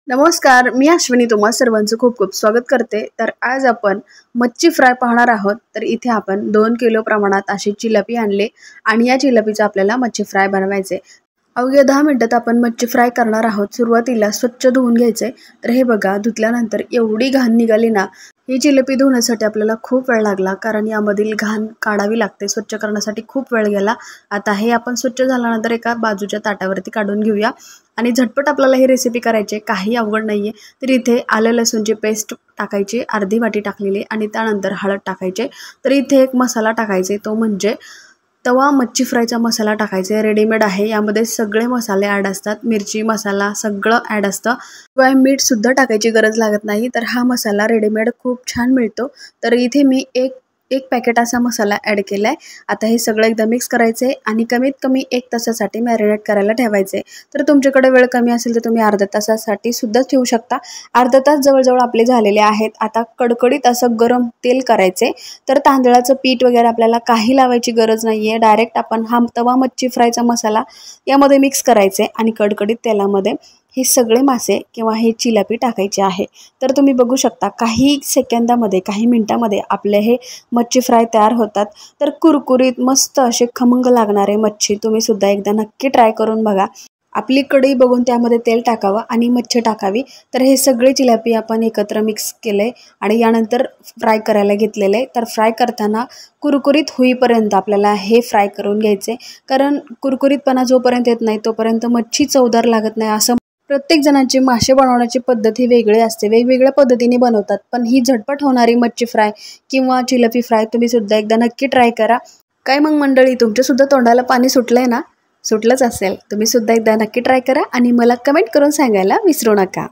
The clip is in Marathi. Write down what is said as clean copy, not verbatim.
नमस्कार, मी अश्विनी तुम्हा सर्वांचं खूप खूप स्वागत करते। तर आज आपण मच्छी फ्राय पाहणार आहोत। तर इथे आपण 2 किलो प्रमाणात अशी चिलपी आणले आणि या चिलपीचा आपल्याला मच्छी फ्राय बनवायचे। अवघ्या 10 मिनिटात आपण मच्छी फ्राय करणार आहोत। सुरुवातीला स्वच्छ धुवून घ्यायचे। तर हे बघा, धुतल्यानंतर एवढी घाण निघाली ना। ही जिलेबी धुण्यासाठी आपल्याला खूप वेळ लागला, कारण यामधील घाण काढावी लागते। स्वच्छ करण्यासाठी खूप वेळ गेला। आता हे आपण स्वच्छ झाल्यानंतर एका बाजूच्या ताटावरती काढून घेऊया आणि झटपट आपल्याला ही रेसिपी करायची, काही अवघड नाहीये। तर इथे आलं लसूणची पेस्ट टाकायची, अर्धी वाटी टाकलेली आणि त्यानंतर हळद टाकायचे। तर इथे एक मसाला टाकायचे, तो म्हणजे तवा मच्छी फ्रायचा मसाला टाकायचा, रेडीमेड आहे। यामध्ये सगळे मसाले ॲड असतात, मिरची मसाला सगळं ॲड असतं, किंवा मीठ सुद्धा टाकायची गरज लागत नाही। तर हा मसाला रेडीमेड खूप छान मिळतो। तर इथे मी एक पॅकेट असा मसाला ॲड केलाय। आता हे सगळं एकदा मिक्स करायचे आणि कमीत कमी 1 तासासाठी मॅरिनेट करायला ठेवायचे। तर तुमच्याकडे वेळ कमी असेल तर तुम्ही अर्ध्या तासासाठी सुद्धा ठेवू शकता। अर्धा तास जवळजवळ आपले झालेले आहेत। आता कडकडीत असं गरम तेल करायचे। तर तांदळाचं पीठ वगैरे आपल्याला काही लावायची गरज नाहीये, डायरेक्ट आपण हा तवा मच्छी फ्रायचा मसाला यामध्ये मिक्स करायचे आणि कडकडीत तेलामध्ये हे सगळे मासे किंवा हे चिलपी टाकायचे आहे। तर तुम्ही बघू शकता, काही सेकंदामध्ये काही मिनिटामध्ये आपले हे मच्छी फ्राय तयार होतात। तर कुरकुरीत मस्त असे खमंग लागणारे मच्छी तुम्ही सुद्धा एकदा नक्की ट्राय करून बघा। आपली कढई बघून त्यामध्ये तेल टाकावं आणि मच्छी टाकावी। तर हे सगळे चिलपी आपण एकत्र मिक्स केले आणि यानंतर फ्राय करायला घेतलेले। तर फ्राय करताना कुरकुरीत होईपर्यंत आपल्याला हे फ्राय करून घ्यायचे, कारण कुरकुरीतपणा जोपर्यंत येत नाही तोपर्यंत मच्छी चवदार लागत नाही। असं प्रत्येक जणांची मासे बनवण्याची पद्धत ही वेगळी असते, वेगवेगळ्या पद्धतीने बनवतात। पण ही झटपट होणारी मच्छी फ्राय किंवा चिलपी फ्राय तुम्ही सुद्धा एकदा नक्की ट्राय करा। काय मग मंडळी, तुमच्या सुद्धा तोंडाला पाणी सुटलंय ना? सुटलंच असेल, तुम्ही सुद्धा एकदा नक्की ट्राय करा आणि मला कमेंट करून सांगायला विसरू नका।